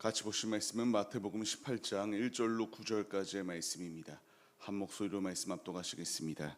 같이 보실 말씀은 마태복음 18장 1절로 9절까지의 말씀입니다. 한 목소리로 말씀 압독하시겠습니다.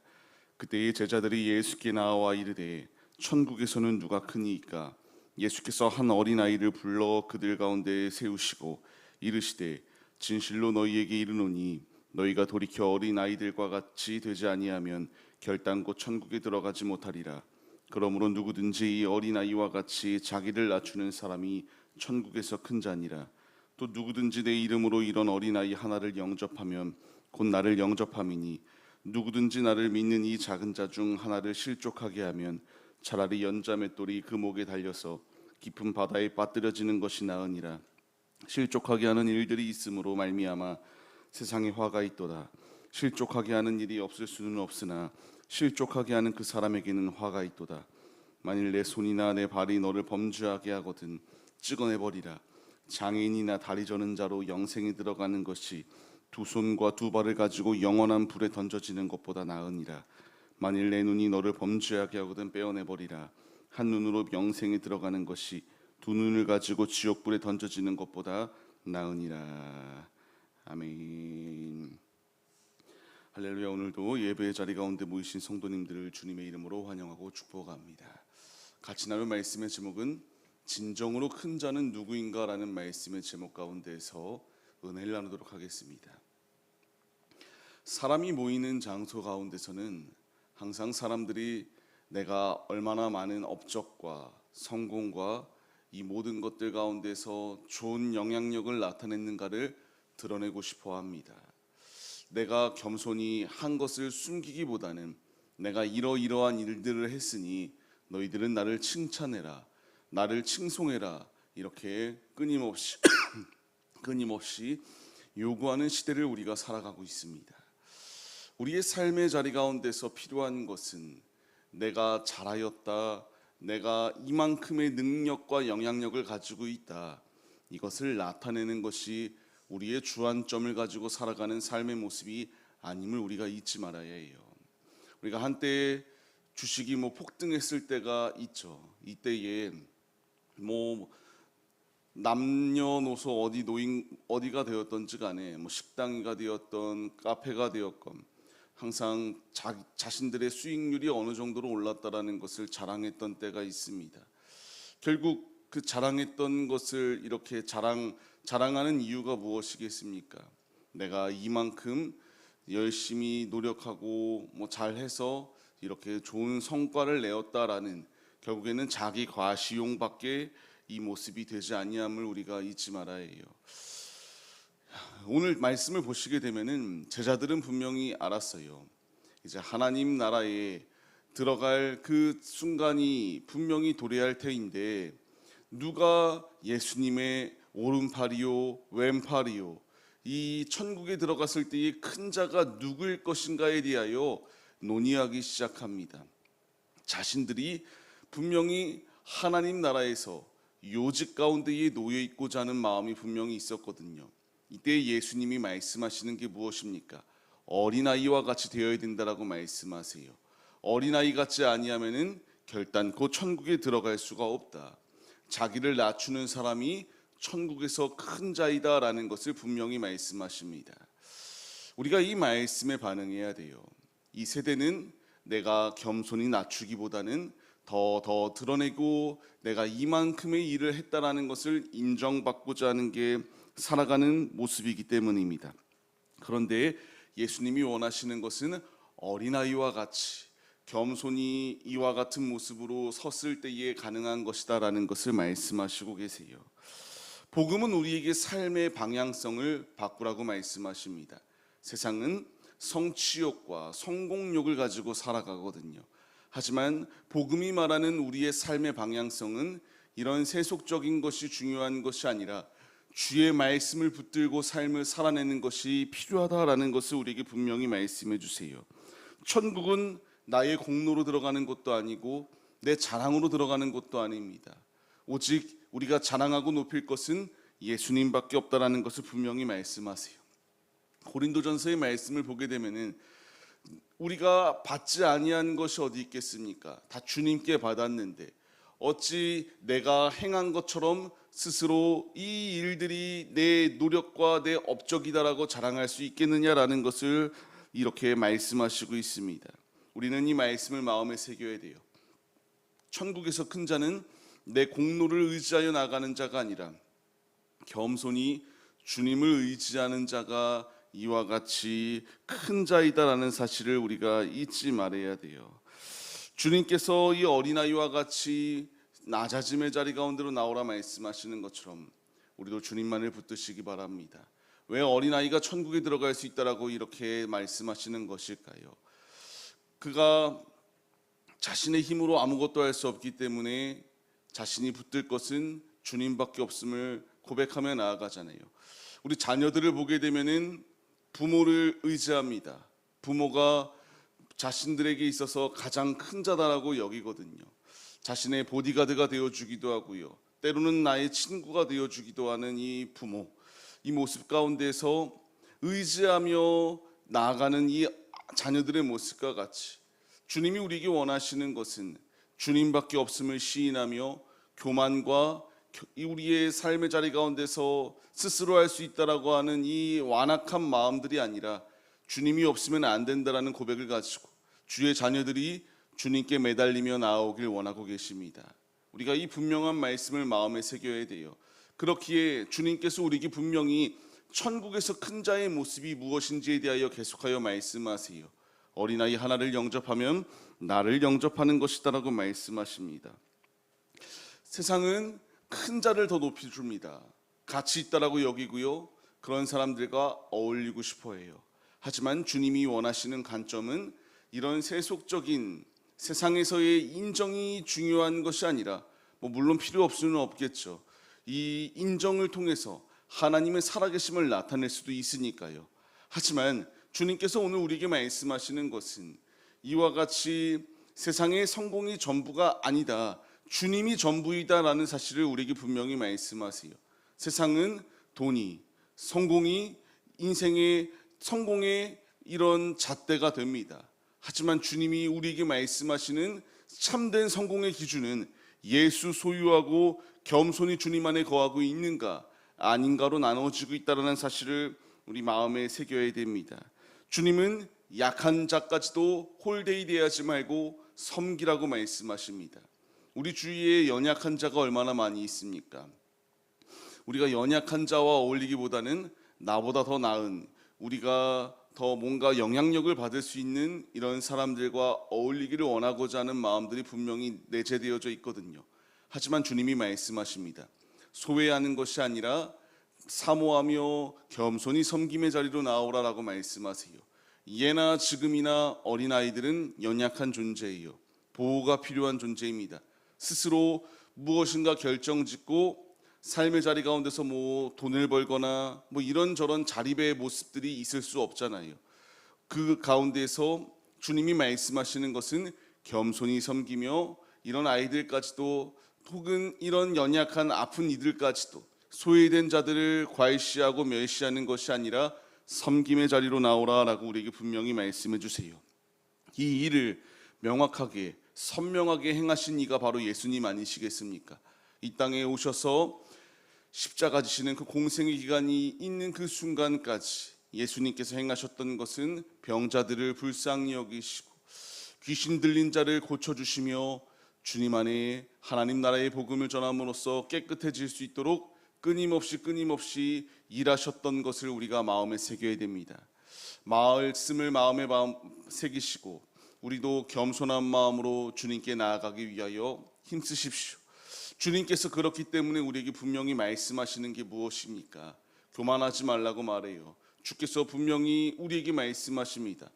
그때의 제자들이 예수께 나와 이르되 천국에서는 누가 크니이까? 예수께서 한 어린아이를 불러 그들 가운데 세우시고 이르시되 진실로 너희에게 이르노니 너희가 돌이켜 어린아이들과 같이 되지 아니하면 결단코 천국에 들어가지 못하리라. 그러므로 누구든지 이 어린아이와 같이 자기를 낮추는 사람이 천국에서 큰 자니라. 또 누구든지 내 이름으로 이런 어린아이 하나를 영접하면 곧 나를 영접함이니 누구든지 나를 믿는 이 작은 자 중 하나를 실족하게 하면 차라리 연자 맷돌이 그 목에 달려서 깊은 바다에 빠뜨려지는 것이 나으니라. 실족하게 하는 일들이 있으므로 말미암아 세상에 화가 있도다. 실족하게 하는 일이 없을 수는 없으나 실족하게 하는 그 사람에게는 화가 있도다. 만일 내 손이나 내 발이 너를 범죄하게 하거든 찍어내버리라. 장애인이나 다리 저는 자로 영생에 들어가는 것이 두 손과 두 발을 가지고 영원한 불에 던져지는 것보다 나으니라. 만일 내 눈이 너를 범죄하게 하거든 빼어내버리라. 한 눈으로 영생에 들어가는 것이 두 눈을 가지고 지옥불에 던져지는 것보다 나으니라. 아멘. 할렐루야. 오늘도 예배의 자리 가운데 모이신 성도님들을 주님의 이름으로 환영하고 축복합니다. 같이 나눌 말씀의 제목은 진정으로 큰 자는 누구인가 라는 말씀의 제목 가운데서 은혜를 나누도록 하겠습니다. 사람이 모이는 장소 가운데서는 항상 사람들이 내가 얼마나 많은 업적과 성공과 이 모든 것들 가운데서 좋은 영향력을 나타냈는가를 드러내고 싶어 합니다. 내가 겸손히 한 것을 숨기기보다는 내가 이러이러한 일들을 했으니 너희들은 나를 칭찬해라, 나를 칭송해라, 이렇게 끊임없이 요구하는 시대를 우리가 살아가고 있습니다. 우리의 삶의 자리 가운데서 필요한 것은 내가 잘하였다, 내가 이만큼의 능력과 영향력을 가지고 있다, 이것을 나타내는 것이 우리의 주안점을 가지고 살아가는 삶의 모습이 아님을 우리가 잊지 말아야 해요. 우리가 한때 주식이 폭등했을 때가 있죠. 이때에 남녀노소 어디가 되었던지 간에 식당이가 되었던 카페가 되었건 항상 자신들의 수익률이 어느 정도로 올랐다라는 것을 자랑했던 때가 있습니다. 결국 그 자랑했던 것을 이렇게 자랑하는 이유가 무엇이겠습니까? 내가 이만큼 열심히 노력하고 잘해서 이렇게 좋은 성과를 내었다라는, 결국에는 자기 과시용밖에 이 모습이 되지 아니함을 우리가 잊지 말아야 해요. 오늘 말씀을 보시게 되면은 제자들은 분명히 알았어요. 이제 하나님 나라에 들어갈 그 순간이 분명히 도래할 터인데 누가 예수님의 오른팔이요 왼팔이요 이 천국에 들어갔을 때의 큰 자가 누구일 것인가에 대하여 논의하기 시작합니다. 자신들이 분명히 하나님 나라에서 요직 가운데에 놓여 있고자 하는 마음이 분명히 있었거든요. 이때 예수님이 말씀하시는 게 무엇입니까? 어린아이와 같이 되어야 된다라고 말씀하세요. 어린아이 같지 아니하면은 결단코 천국에 들어갈 수가 없다. 자기를 낮추는 사람이 천국에서 큰 자이다라는 것을 분명히 말씀하십니다. 우리가 이 말씀에 반응해야 돼요. 이 세대는 내가 겸손히 낮추기보다는 더 드러내고 내가 이만큼의 일을 했다라는 것을 인정받고자 하는 게 살아가는 모습이기 때문입니다. 그런데 예수님이 원하시는 것은 어린아이와 같이 겸손히 이와 같은 모습으로 섰을 때에 가능한 것이다라는 것을 말씀하시고 계세요. 복음은 우리에게 삶의 방향성을 바꾸라고 말씀하십니다. 세상은 성취욕과 성공욕을 가지고 살아가거든요. 하지만 복음이 말하는 우리의 삶의 방향성은 이런 세속적인 것이 중요한 것이 아니라 주의 말씀을 붙들고 삶을 살아내는 것이 필요하다라는 것을 우리에게 분명히 말씀해 주세요. 천국은 나의 공로로 들어가는 것도 아니고 내 자랑으로 들어가는 것도 아닙니다. 오직 우리가 자랑하고 높일 것은 예수님밖에 없다라는 것을 분명히 말씀하세요. 고린도전서의 말씀을 보게 되면은 우리가 받지 아니한 것이 어디 있겠습니까? 다 주님께 받았는데 어찌 내가 행한 것처럼 스스로 이 일들이 내 노력과 내 업적이다라고 자랑할 수 있겠느냐라는 것을 이렇게 말씀하시고 있습니다. 우리는 이 말씀을 마음에 새겨야 돼요. 천국에서 큰 자는 내 공로를 의지하여 나가는 자가 아니라 겸손히 주님을 의지하는 자가 이와 같이 큰 자이다라는 사실을 우리가 잊지 말아야 돼요. 주님께서 이 어린아이와 같이 낮아짐의 자리 가운데로 나오라 말씀하시는 것처럼 우리도 주님만을 붙드시기 바랍니다. 왜 어린아이가 천국에 들어갈 수 있다라고 이렇게 말씀하시는 것일까요? 그가 자신의 힘으로 아무것도 할 수 없기 때문에 자신이 붙들 것은 주님밖에 없음을 고백하며 나아가잖아요. 우리 자녀들을 보게 되면은 부모를 의지합니다. 부모가 자신들에게 있어서 가장 큰 자다라고 여기거든요. 자신의 보디가드가 되어주기도 하고요. 때로는 나의 친구가 되어주기도 하는 이 부모, 이 모습 가운데서 의지하며 나아가는 이 자녀들의 모습과 같이 주님이 우리에게 원하시는 것은 주님밖에 없음을 시인하며 교만과 우리의 삶의 자리 가운데서 스스로 할 수 있다라고 하는 이 완악한 마음들이 아니라 주님이 없으면 안 된다라는 고백을 가지고 주의 자녀들이 주님께 매달리며 나아오길 원하고 계십니다. 우리가 이 분명한 말씀을 마음에 새겨야 돼요. 그렇기에 주님께서 우리에게 분명히 천국에서 큰 자의 모습이 무엇인지에 대하여 계속하여 말씀하세요. 어린아이 하나를 영접하면 나를 영접하는 것이다라고 말씀하십니다. 세상은 큰 자를 더 높이 줍니다. 가치 있다라고 여기고요. 그런 사람들과 어울리고 싶어 해요. 하지만 주님이 원하시는 관점은 이런 세속적인 세상에서의 인정이 중요한 것이 아니라 물론 필요 없을 수는 없겠죠. 이 인정을 통해서 하나님의 살아계심을 나타낼 수도 있으니까요. 하지만 주님께서 오늘 우리에게 말씀하시는 것은 이와 같이 세상의 성공이 전부가 아니다. 주님이 전부이다라는 사실을 우리에게 분명히 말씀하세요. 세상은 돈이, 성공이 인생의 성공의 이런 잣대가 됩니다. 하지만 주님이 우리에게 말씀하시는 참된 성공의 기준은 예수 소유하고 겸손히 주님 안에 거하고 있는가 아닌가로 나눠지고 있다는 사실을 우리 마음에 새겨야 됩니다. 주님은 약한 자까지도 홀데이 대하지 말고 섬기라고 말씀하십니다. 우리 주위에 연약한 자가 얼마나 많이 있습니까? 우리가 연약한 자와 어울리기보다는 나보다 더 나은, 우리가 더 뭔가 영향력을 받을 수 있는 이런 사람들과 어울리기를 원하고자 하는 마음들이 분명히 내재되어져 있거든요. 하지만 주님이 말씀하십니다. 소외하는 것이 아니라 사모하며 겸손히 섬김의 자리로 나오라라고 말씀하세요. 예나 지금이나 어린아이들은 연약한 존재예요. 보호가 필요한 존재입니다. 스스로 무엇인가 결정짓고 삶의 자리 가운데서 돈을 벌거나 이런저런 자립의 모습들이 있을 수 없잖아요. 그 가운데서 주님이 말씀하시는 것은 겸손히 섬기며 이런 아이들까지도 혹은 이런 연약한 아픈 이들까지도 소외된 자들을 과시하고 멸시하는 것이 아니라 섬김의 자리로 나오라라고 우리에게 분명히 말씀해 주세요. 이 일을 명확하게 선명하게 행하신 이가 바로 예수님 아니시겠습니까? 이 땅에 오셔서 십자가 지시는 그 공생의 기간이 있는 그 순간까지 예수님께서 행하셨던 것은 병자들을 불쌍히 여기시고 귀신 들린 자를 고쳐주시며 주님 안에 하나님 나라의 복음을 전함으로써 깨끗해질 수 있도록 끊임없이 일하셨던 것을 우리가 마음에 새겨야 됩니다. 말씀을 마음에 새기시고 우리도 겸손한 마음으로 주님께 나아가기 위하여 힘쓰십시오. 주님께서 그렇기 때문에 우리에게 분명히 말씀하시는 게 무엇입니까? 교만하지 말라고 말해요. 주께서 분명히 우리에게 말씀하십니다.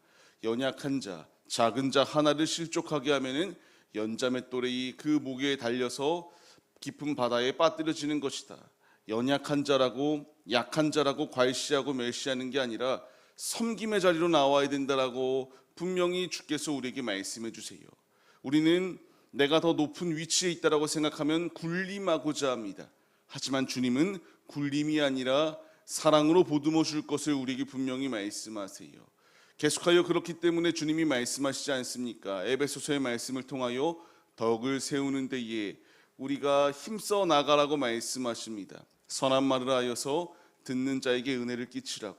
연약한 자, 작은 자 하나를 실족하게 하면은 연자맷돌이 그 목에 달려서 깊은 바다에 빠뜨려지는 것이다. 연약한 자라고 약한 자라고 괄시하고 멸시하는 게 아니라 섬김의 자리로 나와야 된다라고 분명히 주께서 우리에게 말씀해 주세요. 우리는 내가 더 높은 위치에 있다라고 생각하면 군림하고자 합니다. 하지만 주님은 군림이 아니라 사랑으로 보듬어 줄 것을 우리에게 분명히 말씀하세요. 계속하여 그렇기 때문에 주님이 말씀하시지 않습니까? 에베소서의 말씀을 통하여 덕을 세우는 데에 우리가 힘써 나가라고 말씀하십니다. 선한 말을 하여서 듣는 자에게 은혜를 끼치라고.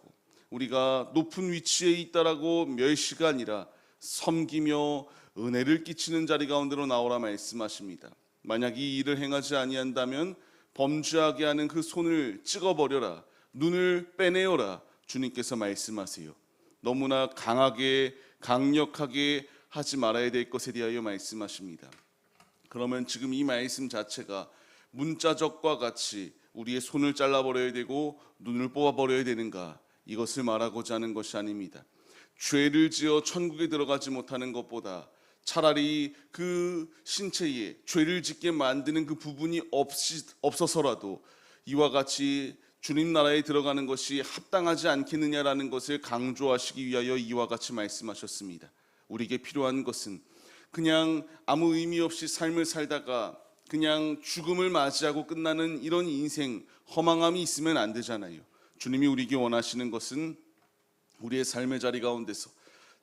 우리가 높은 위치에 있다라고 멸시가 아니라 섬기며 은혜를 끼치는 자리 가운데로 나오라 말씀하십니다. 만약 이 일을 행하지 아니한다면 범죄하게 하는 그 손을 찍어버려라, 눈을 빼내어라, 주님께서 말씀하세요. 너무나 강하게 강력하게 하지 말아야 될 것에 대하여 말씀하십니다. 그러면 지금 이 말씀 자체가 문자적과 같이 우리의 손을 잘라버려야 되고 눈을 뽑아버려야 되는가, 이것을 말하고자 하는 것이 아닙니다. 죄를 지어 천국에 들어가지 못하는 것보다 차라리 그 신체에 죄를 짓게 만드는 그 부분이 없어서라도 이와 같이 주님 나라에 들어가는 것이 합당하지 않겠느냐라는 것을 강조하시기 위하여 이와 같이 말씀하셨습니다. 우리에게 필요한 것은 그냥 아무 의미 없이 삶을 살다가 그냥 죽음을 맞이하고 끝나는 이런 인생, 허망함이 있으면 안 되잖아요. 주님이 우리에게 원하시는 것은 우리의 삶의 자리 가운데서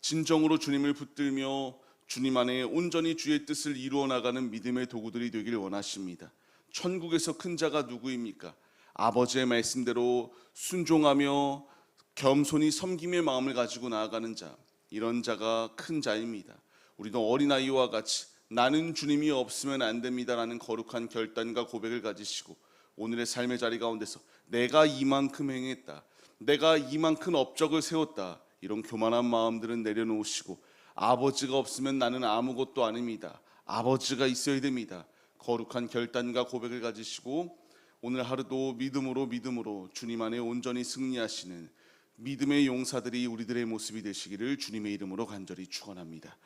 진정으로 주님을 붙들며 주님 안에 온전히 주의 뜻을 이루어 나가는 믿음의 도구들이 되길 원하십니다. 천국에서 큰 자가 누구입니까? 아버지의 말씀대로 순종하며 겸손히 섬김의 마음을 가지고 나아가는 자, 이런 자가 큰 자입니다. 우리도 어린아이와 같이 나는 주님이 없으면 안 됩니다라는 거룩한 결단과 고백을 가지시고 오늘의 삶의 자리 가운데서 내가 이만큼 행했다, 내가 이만큼 업적을 세웠다, 이런 교만한 마음들은 내려놓으시고 아버지가 없으면 나는 아무것도 아닙니다, 아버지가 있어야 됩니다, 거룩한 결단과 고백을 가지시고 오늘 하루도 믿음으로 주님 안에 온전히 승리하시는 믿음의 용사들이 우리들의 모습이 되시기를 주님의 이름으로 간절히 축원합니다.